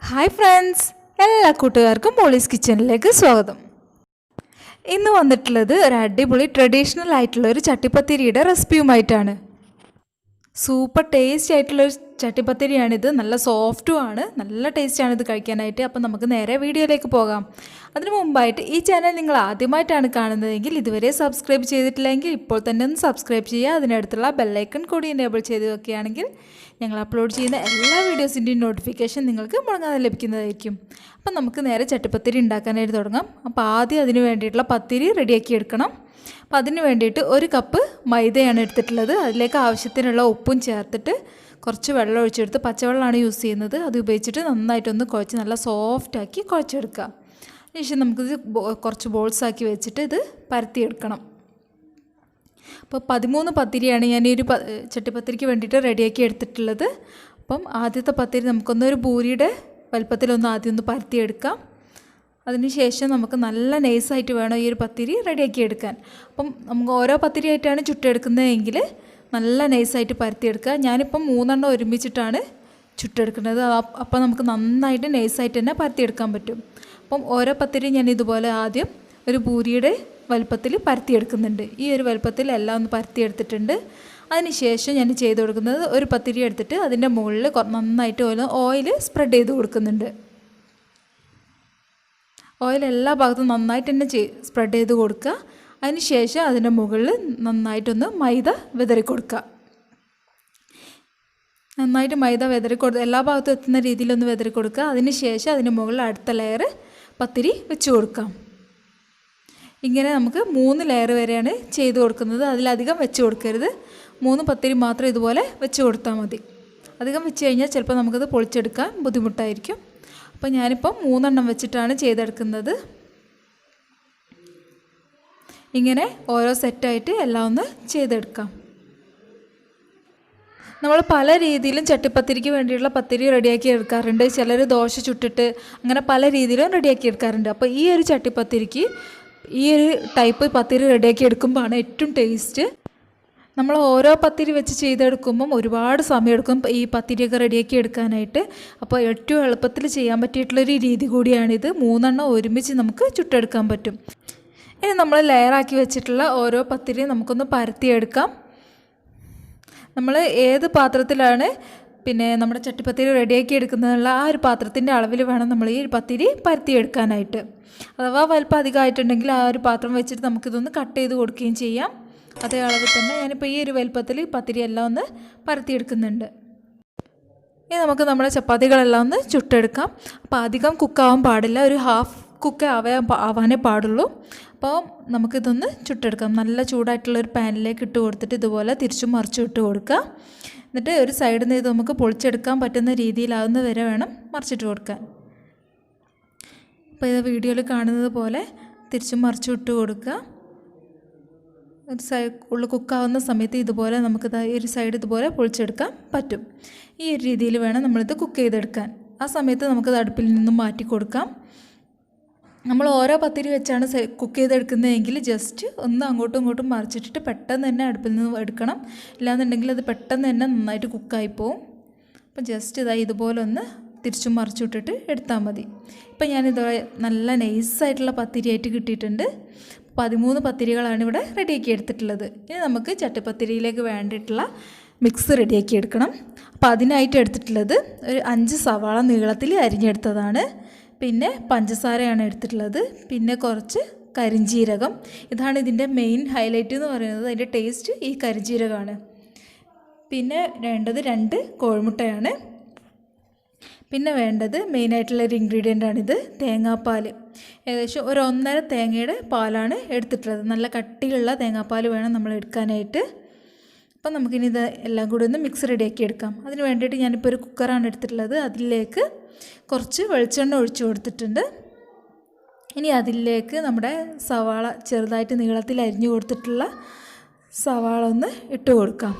Hi friends, എല്ലാ കൂട്ടുകാർക്കും Molly's കിച്ചണിലേക്ക് സ്വാഗതം. ഇന്ന് വന്നിട്ടുള്ളത് ഒരു അടിപൊളി ട്രഡീഷണൽ ആയിട്ടുള്ള ഒരു ചട്ടിപ്പത്തിരിയുടെ റെസിപ്പിയുമായിട്ടാണ്. സൂപ്പർ ടേസ്റ്റി ആയിട്ടുള്ളൊരു ചട്ടിപ്പത്തിരിയാണിത്. നല്ല സോഫ്റ്റുമാണ്, നല്ല ടേസ്റ്റാണ് ഇത് കഴിക്കാനായിട്ട്. അപ്പം നമുക്ക് നേരെ വീഡിയോയിലേക്ക് പോകാം. അതിനു മുമ്പായിട്ട് ഈ ചാനൽ നിങ്ങൾ ആദ്യമായിട്ടാണ് കാണുന്നതെങ്കിൽ ഇതുവരെ സബ്സ്ക്രൈബ് ചെയ്തിട്ടില്ലെങ്കിൽ ഇപ്പോൾ തന്നെ ഒന്ന് സബ്സ്ക്രൈബ് ചെയ്യുക. അതിനടുത്തുള്ള ബെല്ലൈക്കൺ കൂടി എനേബിൾ ചെയ്ത് വെക്കുകയാണെങ്കിൽ ഞങ്ങൾ അപ്ലോഡ് ചെയ്യുന്ന എല്ലാ വീഡിയോസിൻ്റെയും നോട്ടിഫിക്കേഷൻ നിങ്ങൾക്ക് മുടങ്ങാതെ ലഭിക്കുന്നതായിരിക്കും. അപ്പം നമുക്ക് നേരെ ചട്ടിപ്പത്തിരി ഉണ്ടാക്കാനായിട്ട് തുടങ്ങാം. അപ്പോൾ ആദ്യം അതിന് വേണ്ടിയിട്ടുള്ള പത്തിരി റെഡിയാക്കി എടുക്കണം. അപ്പോൾ അതിന് വേണ്ടിയിട്ട് 1 കപ്പ് മൈദയാണ് എടുത്തിട്ടുള്ളത്. അതിലേക്ക് ആവശ്യത്തിനുള്ള ഉപ്പും ചേർത്തിട്ട് കുറച്ച് വെള്ളം ഒഴിച്ചെടുത്ത്, പച്ചവെള്ളമാണ് യൂസ് ചെയ്യുന്നത്, അത് ഉപയോഗിച്ചിട്ട് നന്നായിട്ടൊന്ന് കുഴച്ച് നല്ല സോഫ്റ്റാക്കി കുഴച്ചെടുക്കുക. അതിനുശേഷം നമുക്കിത് കുറച്ച് ബോൾസാക്കി വെച്ചിട്ട് ഇത് പരത്തിയെടുക്കണം. അപ്പോൾ 13 പത്തിരിയാണ് ഞാൻ ഈ ഒരു ചട്ടിപ്പത്തിരിക്ക് വേണ്ടിയിട്ട് റെഡിയാക്കി എടുത്തിട്ടുള്ളത്. അപ്പം ആദ്യത്തെ പത്തിരി നമുക്കൊന്നൊരു പൂരിയുടെ വലുപ്പത്തിലൊന്ന് ആദ്യം ഒന്ന് പരത്തിയെടുക്കാം. അതിനുശേഷം നമുക്ക് നല്ല നൈസായിട്ട് വേണം ഈ ഒരു പത്തിരി റെഡിയാക്കി എടുക്കാൻ. അപ്പം നമുക്ക് ഓരോ പത്തിരിയായിട്ടാണ് ചുട്ടെടുക്കുന്നതെങ്കിൽ നല്ല നൈസായിട്ട് പരത്തിയെടുക്കുക. ഞാനിപ്പം 3 എണ്ണം ഒരുമിച്ചിട്ടാണ് ചുട്ടെടുക്കുന്നത്. അപ്പം നമുക്ക് നന്നായിട്ട് നൈസായിട്ട് തന്നെ പരത്തിയെടുക്കാൻ പറ്റും. അപ്പം ഓരോ പത്തിരി ഞാൻ ഇതുപോലെ ആദ്യം ഒരു പൂരിയുടെ വലുപ്പത്തിൽ പരത്തിയെടുക്കുന്നുണ്ട്. ഈ ഒരു വലുപ്പത്തിൽ എല്ലാം ഒന്ന് പരത്തിയെടുത്തിട്ടുണ്ട്. അതിനുശേഷം ഞാൻ ചെയ്ത് കൊടുക്കുന്നത് ഒരു പത്തിരി എടുത്തിട്ട് അതിൻ്റെ മുകളിൽ നന്നായിട്ട് ഓയിൽ സ്പ്രെഡ് ചെയ്ത് കൊടുക്കുന്നുണ്ട്. ഓയിൽ എല്ലാ ഭാഗത്തും നന്നായിട്ട് തന്നെ സ്പ്രെഡ് ചെയ്ത് കൊടുക്കുക. അതിനുശേഷം അതിൻ്റെ മുകളിൽ നന്നായിട്ടൊന്ന് മൈദ വിതറി കൊടുക്കുക. നന്നായിട്ട് മൈദ എല്ലാ ഭാഗത്തും എത്തുന്ന രീതിയിലൊന്ന് വിതറി കൊടുക്കുക. അതിനുശേഷം അതിന് മുകളിൽ അടുത്ത ലെയർ പത്തിരി വെച്ച് കൊടുക്കാം. ഇങ്ങനെ നമുക്ക് 3 ലെയർ വരെയാണ് ചെയ്ത് കൊടുക്കുന്നത്. അതിലധികം വെച്ച് കൊടുക്കരുത്. 3 പത്തിരി മാത്രം ഇതുപോലെ വെച്ച് കൊടുത്താൽ മതി. അധികം വെച്ച് കഴിഞ്ഞാൽ ചിലപ്പോൾ നമുക്കത് പൊളിച്ചെടുക്കാൻ ബുദ്ധിമുട്ടായിരിക്കും. അപ്പോൾ ഞാനിപ്പം 3 എണ്ണം വെച്ചിട്ടാണ് ചെയ്തെടുക്കുന്നത്. ഇങ്ങനെ ഓരോ സെറ്റായിട്ട് എല്ലാം ഒന്ന് ചെയ്തെടുക്കാം. നമ്മൾ പല രീതിയിലും ചട്ടിപ്പത്തിരിക്ക് വേണ്ടിയിട്ടുള്ള പത്തിരി റെഡിയാക്കി എടുക്കാറുണ്ട്. ചിലർ ദോശ ചുട്ടിട്ട് അങ്ങനെ പല രീതിയിലും റെഡിയാക്കി എടുക്കാറുണ്ട്. അപ്പോൾ ഈ ഒരു ചട്ടിപ്പത്തിരിക്ക് ഈ ഒരു ടൈപ്പ് പത്തിരി റെഡിയാക്കി എടുക്കുമ്പോഴാണ് ഏറ്റവും ടേസ്റ്റ്. നമ്മൾ ഓരോ പത്തിരി വെച്ച് ചെയ്തെടുക്കുമ്പം ഒരുപാട് സമയമെടുക്കും ഈ പത്തിരിയൊക്കെ റെഡിയാക്കി എടുക്കാനായിട്ട്. അപ്പോൾ ഏറ്റവും എളുപ്പത്തിൽ ചെയ്യാൻ പറ്റിയിട്ടുള്ളൊരു രീതി കൂടിയാണിത്. 3 എണ്ണം ഒരുമിച്ച് നമുക്ക് ചുട്ടെടുക്കാൻ പറ്റും. ഇനി നമ്മൾ ലെയറാക്കി വെച്ചിട്ടുള്ള ഓരോ പത്തിരിയും നമുക്കൊന്ന് പരത്തിയെടുക്കാം. നമ്മൾ ഏത് പാത്രത്തിലാണ് നമ്മുടെ ചട്ടിപ്പത്തിരി റെഡിയാക്കി എടുക്കുന്നതിനുള്ള ആ ഒരു പാത്രത്തിൻ്റെ അളവിൽ വേണം നമ്മൾ ഈ പത്തിരി പരത്തിയെടുക്കാനായിട്ട്. അഥവാ വലിപ്പം അധികമായിട്ടുണ്ടെങ്കിൽ ആ ഒരു പാത്രം വെച്ചിട്ട് നമുക്കിതൊന്ന് കട്ട് ചെയ്ത് കൊടുക്കുകയും ചെയ്യാം. അതേ അളവിൽ തന്നെ ഞാനിപ്പോൾ ഈ ഒരു വലുപ്പത്തിൽ പത്തിരി എല്ലാം ഒന്ന് പരത്തിയെടുക്കുന്നുണ്ട്. ഇനി നമുക്ക് നമ്മുടെ ചപ്പാത്തികളെല്ലാം ഒന്ന് ചുട്ടെടുക്കാം. അപ്പോൾ അധികം കുക്കാവാൻ പാടില്ല, ഒരു ഹാഫ് കുക്ക് ആവാനേ പാടുള്ളൂ. അപ്പോൾ നമുക്കിതൊന്ന് ചുട്ടെടുക്കാം. നല്ല ചൂടായിട്ടുള്ളൊരു പാനിലേക്ക് ഇട്ട് കൊടുത്തിട്ട് ഇതുപോലെ തിരിച്ചും മറിച്ചും ഇട്ട് കൊടുക്കുക. എന്നിട്ട് ഒരു സൈഡിൽ നിന്ന് ഇത് നമുക്ക് പൊളിച്ചെടുക്കാൻ പറ്റുന്ന രീതിയിലാവുന്ന വരെ വേണം മറിച്ചിട്ട് കൊടുക്കാൻ. അപ്പോൾ ഇത് വീഡിയോയിൽ കാണുന്നത് പോലെ തിരിച്ചും മറിച്ചും ഇട്ട് കൊടുക്കുക. ഒരു കുക്കാവുന്ന സമയത്ത് ഇതുപോലെ നമുക്ക് ഈ ഒരു സൈഡ് ഇതുപോലെ പൊളിച്ചെടുക്കാൻ പറ്റും. ഈ ഒരു രീതിയിൽ വേണം നമ്മളിത് കുക്ക് ചെയ്തെടുക്കാൻ. ആ സമയത്ത് നമുക്കത് അടുപ്പിൽ നിന്നും മാറ്റി കൊടുക്കാം. നമ്മൾ ഓരോ പത്തിരി വെച്ചാണ് കുക്ക് ചെയ്തെടുക്കുന്നതെങ്കിൽ ജസ്റ്റ് ഒന്ന് അങ്ങോട്ടും ഇങ്ങോട്ടും മറിച്ചിട്ടിട്ട് പെട്ടെന്ന് തന്നെ അടുപ്പിൽ നിന്ന് എടുക്കണം. ഇല്ലാന്നുണ്ടെങ്കിൽ അത് പെട്ടെന്ന് തന്നെ നന്നായിട്ട് കുക്കായി പോവും. അപ്പം ജസ്റ്റ് ഇതുപോലെ ഒന്ന് തിരിച്ചും മറിച്ചിട്ടിട്ട് എടുത്താൽ മതി. ഇപ്പം ഞാനിത് നല്ല നൈസായിട്ടുള്ള പത്തിരിയായിട്ട് കിട്ടിയിട്ടുണ്ട്. 13 പത്തിരികളാണ് ഇവിടെ റെഡിയാക്കി എടുത്തിട്ടുള്ളത്. ഇനി നമുക്ക് ചട്ടിപ്പത്തിരിയിലേക്ക് വേണ്ടിയിട്ടുള്ള മിക്സ് റെഡിയാക്കി എടുക്കണം. അപ്പോൾ അതിനായിട്ട് എടുത്തിട്ടുള്ളത് ഒരു 5 സവാള നീളത്തിൽ അരിഞ്ഞെടുത്തതാണ്. പിന്നെ പഞ്ചസാരയാണ് എടുത്തിട്ടുള്ളത്. പിന്നെ കുറച്ച് കരിഞ്ജീരകം. ഇതാണ് ഇതിൻ്റെ മെയിൻ ഹൈലൈറ്റ് എന്ന് പറയുന്നത്. അതിൻ്റെ ടേസ്റ്റ് ഈ കരിഞ്ജീരകമാണ്. പിന്നെ വേണ്ടത് 2 കോഴിമുട്ടയാണ്. പിന്നെ വേണ്ടത് മെയിനായിട്ടുള്ളൊരു ഇൻഗ്രീഡിയൻ്റാണിത്, തേങ്ങാപ്പാൽ. ഏകദേശം ഒരു 1.5 തേങ്ങയുടെ പാലാണ് എടുത്തിട്ടുള്ളത്. നല്ല കട്ടിയുള്ള തേങ്ങാപ്പാൽ വേണം നമ്മൾ എടുക്കാനായിട്ട്. അപ്പം നമുക്കിനി ഇത് എല്ലാം കൂടി ഒന്ന് മിക്സ് റെഡിയാക്കി എടുക്കാം. അതിന് വേണ്ടിയിട്ട് ഞാനിപ്പോൾ ഒരു കുക്കറാണ് എടുത്തിട്ടുള്ളത്. അതിലേക്ക് കുറച്ച് വെളിച്ചെണ്ണ ഒഴിച്ചു കൊടുത്തിട്ടുണ്ട്. ഇനി അതിലേക്ക് നമ്മുടെ സവാള ചെറുതായിട്ട് നീളത്തിൽ അരിഞ്ഞു കൊടുത്തിട്ടുള്ള സവാള ഒന്ന് ഇട്ട് കൊടുക്കാം.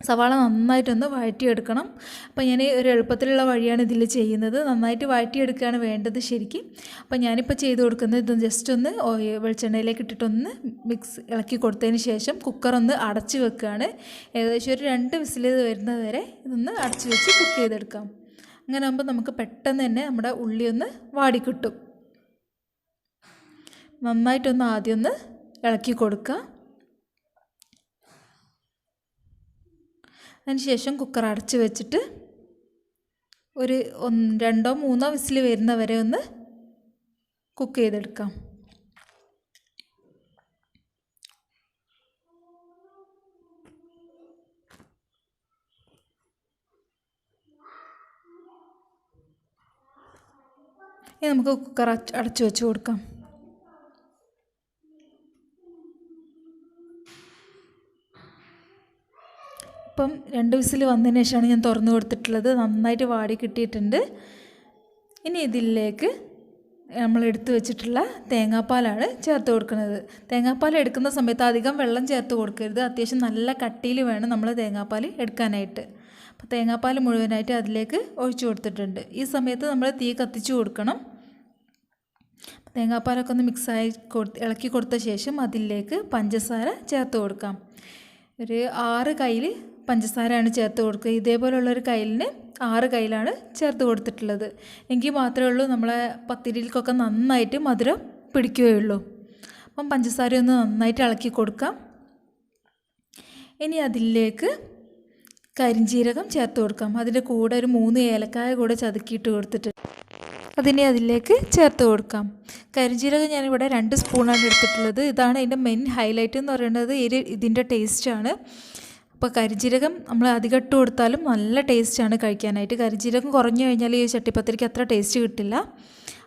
സവാള നന്നായിട്ടൊന്ന് വഴറ്റിയെടുക്കണം. അപ്പോൾ ഞാൻ ഒരു എളുപ്പത്തിലുള്ള വഴിയാണ് ഇതിൽ ചെയ്യുന്നത്. നന്നായിട്ട് വഴറ്റിയെടുക്കുകയാണ് വേണ്ടത് ശരിക്കും. അപ്പോൾ ഞാനിപ്പോൾ ചെയ്ത് കൊടുക്കുന്നത് ഇത് ജസ്റ്റ് ഒന്ന് വെളിച്ചെണ്ണയിലേക്ക് ഇട്ടിട്ടൊന്ന് ഇളക്കി കൊടുത്തതിന് ശേഷം കുക്കറൊന്ന് അടച്ച് വെക്കുകയാണ്. ഏകദേശം ഒരു 2 വിസിൽ വരുന്നത് വരെ ഇതൊന്ന് അടച്ച് വെച്ച് കുക്ക് ചെയ്തെടുക്കാം. അങ്ങനെ ആകുമ്പോൾ നമുക്ക് പെട്ടെന്ന് തന്നെ നമ്മുടെ ഉള്ളി ഒന്ന് വാടിക്കിട്ടും. നന്നായിട്ടൊന്ന് ആദ്യം ഒന്ന് ഇളക്കി കൊടുക്കുക. അതിനുശേഷം കുക്കർ അടച്ച് വെച്ചിട്ട് ഒരു 2-3 വിസിൽ വരുന്നവരെ ഒന്ന് കുക്ക് ചെയ്തെടുക്കാം. ഇനി നമുക്ക് കുക്കർ അടച്ചു വെച്ച് കൊടുക്കാം. ഇപ്പം 2 വിസിൽ വന്നതിന് ശേഷമാണ് ഞാൻ തുറന്നു കൊടുത്തിട്ടുള്ളത്. നന്നായിട്ട് വാടി കിട്ടിയിട്ടുണ്ട്. ഇനി ഇതിലേക്ക് നമ്മൾ എടുത്തു വെച്ചിട്ടുള്ള തേങ്ങാപ്പാലാണ് ചേർത്ത് കൊടുക്കുന്നത്. തേങ്ങാപ്പാൽ എടുക്കുന്ന സമയത്ത് അധികം വെള്ളം ചേർത്ത് കൊടുക്കരുത്. അത്യാവശ്യം നല്ല കട്ടിയിൽ വേണം നമ്മൾ തേങ്ങാപ്പാൽ എടുക്കാനായിട്ട്. അപ്പോൾ തേങ്ങാപ്പാൽ മുഴുവനായിട്ട് അതിലേക്ക് ഒഴിച്ചു കൊടുത്തിട്ടുണ്ട്. ഈ സമയത്ത് നമ്മൾ തീ കത്തിച്ചു കൊടുക്കണം. തേങ്ങാപ്പാലൊക്കെ ഒന്ന് മിക്സായി ഇളക്കി കൊടുത്ത ശേഷം അതിലേക്ക് പഞ്ചസാര ചേർത്ത് കൊടുക്കാം. ഒരു 6 കയ്യിൽ പഞ്ചസാരയാണ് ചേർത്ത് കൊടുക്കുക. ഇതേപോലുള്ളൊരു കയ്യിലിന് 6 കയ്യിലാണ് ചേർത്ത് കൊടുത്തിട്ടുള്ളത്. എങ്കിൽ മാത്രമേ ഉള്ളൂ നമ്മളെ പത്തിരിക്കൊക്കെ നന്നായിട്ട് മധുരം പിടിക്കുകയുള്ളൂ. അപ്പം പഞ്ചസാര ഒന്ന് നന്നായിട്ട് ഇളക്കി കൊടുക്കാം. ഇനി അതിലേക്ക് കരിഞ്ജീരകം ചേർത്ത് കൊടുക്കാം. അതിൻ്റെ കൂടെ ഒരു 3 ഏലക്കായ കൂടെ ചതുക്കിയിട്ട് കൊടുത്തിട്ട് അതിനെ അതിലേക്ക് ചേർത്ത് കൊടുക്കാം. കരിഞ്ജീരകം ഞാനിവിടെ 2 സ്പൂണാണ് എടുത്തിട്ടുള്ളത്. ഇതാണ് ഇതിൻ്റെ മെയിൻ ഹൈലൈറ്റ് എന്ന് പറയുന്നത്. ഇതിൻ്റെ ടേസ്റ്റാണ്. അപ്പോൾ കരിഞ്ജീരകം നമ്മൾ അധികം ഇട്ട് കൊടുത്താലും നല്ല ടേസ്റ്റാണ് കഴിക്കാനായിട്ട്. കരിഞ്ജീരകം കുറഞ്ഞു കഴിഞ്ഞാൽ ഈ ചട്ടിപ്പത്തിരിക്ക് അത്ര ടേസ്റ്റ് കിട്ടില്ല.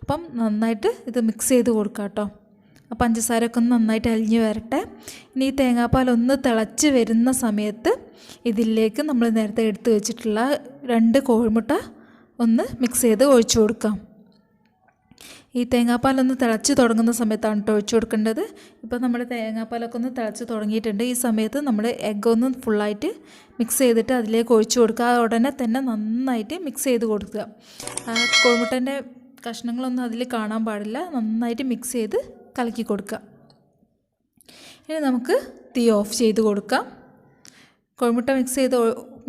അപ്പം നന്നായിട്ട് ഇത് മിക്സ് ചെയ്ത് കൊടുക്കാം കേട്ടോ. ആ പഞ്ചസാരയൊക്കെ ഒന്ന് നന്നായിട്ട് അലിഞ്ഞ് വരട്ടെ. ഇനി ഈ തേങ്ങാപ്പാലൊന്ന് തിളച്ച് വരുന്ന സമയത്ത് ഇതിലേക്ക് നമ്മൾ നേരത്തെ എടുത്ത് വെച്ചിട്ടുള്ള 2 കോഴിമുട്ട ഒന്ന് മിക്സ് ചെയ്ത് ഒഴിച്ചു കൊടുക്കാം. ഈ തേങ്ങാപ്പാലൊന്ന് തിളച്ച് തുടങ്ങുന്ന സമയത്താണ് കേട്ടോ ഒഴിച്ചു കൊടുക്കേണ്ടത്. ഇപ്പോൾ നമ്മുടെ തേങ്ങാപ്പാലൊക്കെ ഒന്ന് തിളച്ച് തുടങ്ങിയിട്ടുണ്ട്. ഈ സമയത്ത് നമ്മൾ എഗ്ഗ് ഒന്ന് ഫുള്ളായിട്ട് മിക്സ് ചെയ്തിട്ട് അതിലേക്ക് ഒഴിച്ചു കൊടുക്കുക. ആ ഉടനെ തന്നെ നന്നായിട്ട് മിക്സ് ചെയ്ത് കൊടുക്കുക. കോഴിമുട്ടൻ്റെ കഷ്ണങ്ങളൊന്നും അതിൽ കാണാൻ പാടില്ല. നന്നായിട്ട് മിക്സ് ചെയ്ത് കലക്കി കൊടുക്കുക. ഇനി നമുക്ക് തീ ഓഫ് ചെയ്ത് കൊടുക്കാം. കോഴിമുട്ട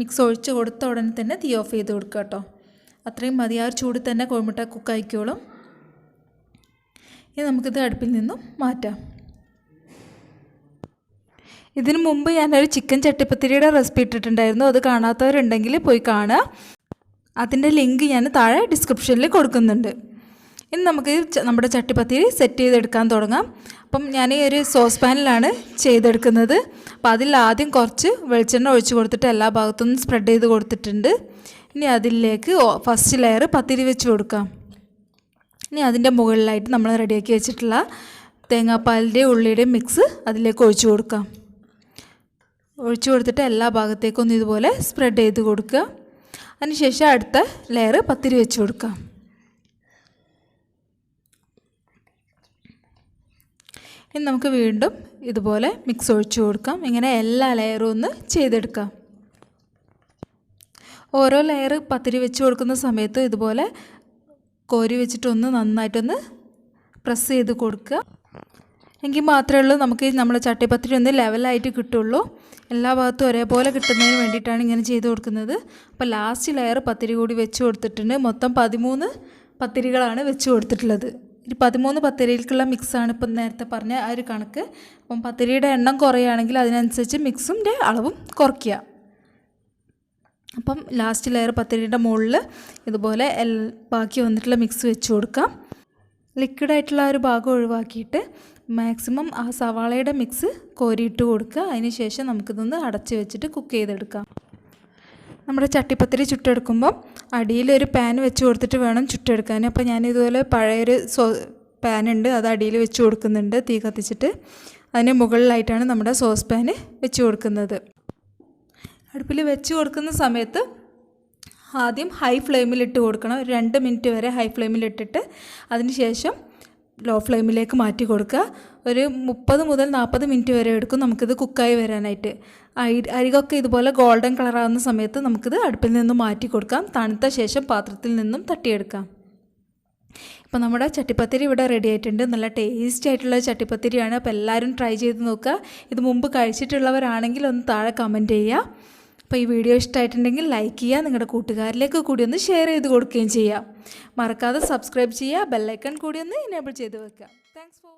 മിക്സ് ഒഴിച്ച് കൊടുത്ത ഉടനെ തന്നെ തീ ഓഫ് ചെയ്ത് കൊടുക്കുക കേട്ടോ. അത്രയും മതി. ആ ചൂടിൽ തന്നെ കോഴിമുട്ട കുക്കായിക്കോളും. ഇനി നമുക്കിത് അടുപ്പിൽ നിന്നും മാറ്റാം. ഇതിനു മുമ്പ് ഞാനൊരു ചിക്കൻ ചട്ടിപ്പത്തിരിയുടെ റെസിപ്പി ഇട്ടിട്ടുണ്ടായിരുന്നു. അത് കാണാത്തവരുണ്ടെങ്കിൽ പോയി കാണുക. അതിൻ്റെ ലിങ്ക് ഞാൻ താഴെ ഡിസ്ക്രിപ്ഷനിൽ കൊടുക്കുന്നുണ്ട്. ഇനി നമുക്ക് നമ്മുടെ ചട്ടിപ്പത്തിരി സെറ്റ് ചെയ്തെടുക്കാൻ തുടങ്ങാം. അപ്പം ഞാൻ ഈ ഒരു സോസ് പാനിലാണ് ചെയ്തെടുക്കുന്നത്. അപ്പോൾ അതിൽ ആദ്യം കുറച്ച് വെളിച്ചെണ്ണ ഒഴിച്ച് കൊടുത്തിട്ട് എല്ലാ ഭാഗത്തുനിന്നും സ്പ്രെഡ് ചെയ്ത് കൊടുത്തിട്ടുണ്ട്. ഇനി അതിലേക്ക് ഫസ്റ്റ് ലെയർ പത്തിരി വെച്ച് കൊടുക്കാം. ഇനി അതിൻ്റെ മുകളിലായിട്ട് നമ്മൾ റെഡിയാക്കി വെച്ചിട്ടുള്ള തേങ്ങാപ്പാലിൻ്റെയും ഉള്ളിയുടെയും മിക്സ് അതിലേക്ക് ഒഴിച്ചു കൊടുക്കാം. ഒഴിച്ചു കൊടുത്തിട്ട് എല്ലാ ഭാഗത്തേക്കും ഒന്ന് ഇതുപോലെ സ്പ്രെഡ് ചെയ്ത് കൊടുക്കുക. അതിനുശേഷം അടുത്ത ലെയർ പത്തിരി വെച്ച് കൊടുക്കാം. ഇനി നമുക്ക് വീണ്ടും ഇതുപോലെ മിക്സ് ഒഴിച്ചു കൊടുക്കാം. ഇങ്ങനെ എല്ലാ ലെയറും ഒന്ന് ചെയ്തെടുക്കാം. ഓരോ ലെയർ പത്തിരി വെച്ച് കൊടുക്കുന്ന സമയത്ത് ഇതുപോലെ കോരി വെച്ചിട്ടൊന്ന് നന്നായിട്ടൊന്ന് പ്രസ് ചെയ്ത് കൊടുക്കുക. എങ്കിൽ മാത്രമേ ഉള്ളൂ നമുക്ക് നമ്മുടെ ചട്ടിപ്പത്തിരി ഒന്ന് ലെവലായിട്ട് കിട്ടുള്ളൂ. എല്ലാ ഭാഗത്തും ഒരേപോലെ കിട്ടുന്നതിന് വേണ്ടിയിട്ടാണ് ഇങ്ങനെ ചെയ്ത് കൊടുക്കുന്നത്. അപ്പോൾ ലാസ്റ്റ് ലെയർ പത്തിരി കൂടി വെച്ച് കൊടുത്തിട്ടുണ്ട്. മൊത്തം 13 പത്തിരികളാണ് വെച്ച് കൊടുത്തിട്ടുള്ളത്. ഈ 13 പത്തിരിയിലേക്കുള്ള മിക്സാണ് ഇപ്പം നേരത്തെ പറഞ്ഞ ആ ഒരു കണക്ക്. അപ്പം പത്തിരിയുടെ എണ്ണം കുറയുകയാണെങ്കിൽ അതിനനുസരിച്ച് മിക്സിൻ്റെ അളവും കുറയ്ക്കുക. അപ്പം ലാസ്റ്റ് ലെയർ പത്തിരിയുടെ മുകളിൽ ഇതുപോലെ ബാക്കി വന്നിട്ടുള്ള മിക്സ് വെച്ച് കൊടുക്കാം. ലിക്വിഡായിട്ടുള്ള ഒരു ഭാഗം ഒഴിവാക്കിയിട്ട് മാക്സിമം ആ സവാളയുടെ മിക്സ് കോരിയിട്ട് കൊടുക്കുക. അതിന് ശേഷം നമുക്കിതൊന്ന് അടച്ച് വെച്ചിട്ട് കുക്ക് ചെയ്തെടുക്കാം. നമ്മുടെ ചട്ടിപ്പത്തിരി ചുട്ടെടുക്കുമ്പം അടിയിലൊരു പാൻ വെച്ച് കൊടുത്തിട്ട് വേണം ചുട്ടെടുക്കാൻ. അപ്പോൾ ഞാനിതുപോലെ പഴയൊരു പാനുണ്ട്, അത് അടിയിൽ വെച്ച് കൊടുക്കുന്നുണ്ട് തീ കത്തിച്ചിട്ട്. അതിന് മുകളിലായിട്ടാണ് നമ്മുടെ സോസ് പാൻ വെച്ച് കൊടുക്കുന്നത്. അടുപ്പിൽ വെച്ച് കൊടുക്കുന്ന സമയത്ത് ആദ്യം ഹൈ ഫ്ലെയിമിലിട്ട് കൊടുക്കണം. ഒരു 2 മിനിറ്റ് വരെ ഹൈ ഫ്ലെയിമിലിട്ടിട്ട് അതിന് ശേഷം ലോ ഫ്ലെയിമിലേക്ക് മാറ്റി കൊടുക്കുക. ഒരു 30 മുതൽ 40 മിനിറ്റ് വരെ എടുക്കും നമുക്കിത് കുക്കായി വരാനായിട്ട്. അരികൊക്കെ ഇതുപോലെ ഗോൾഡൻ കളറാകുന്ന സമയത്ത് നമുക്കിത് അടുപ്പിൽ നിന്നും മാറ്റി കൊടുക്കാം. തണുത്ത ശേഷം പാത്രത്തിൽ നിന്നും തട്ടിയെടുക്കാം. ഇപ്പോൾ നമ്മുടെ ചട്ടിപ്പത്തിരി ഇവിടെ റെഡി ആയിട്ടുണ്ട്. നല്ല ടേസ്റ്റി ആയിട്ടുള്ള ചട്ടിപ്പത്തിരിയാണ്. അപ്പോൾ എല്ലാവരും ട്രൈ ചെയ്ത് നോക്കുക. ഇത് മുമ്പ് കഴിച്ചിട്ടുള്ളവരാണെങ്കിൽ ഒന്ന് താഴെ കമൻറ്റ് ചെയ്യുക. അപ്പോൾ ഈ വീഡിയോ ഇഷ്ടമായിട്ടുണ്ടെങ്കിൽ ലൈക്ക് ചെയ്യുക, നിങ്ങളുടെ കൂട്ടുകാരിലേക്ക് കൂടി ഒന്ന് ഷെയർ ചെയ്ത് കൊടുക്കുകയും ചെയ്യുക. മറക്കാതെ സബ്സ്ക്രൈബ് ചെയ്യുക, ബെല്ലൈക്കൺ കൂടി ഒന്ന് എനേബിൾ ചെയ്ത് വെക്കുക. Thanks for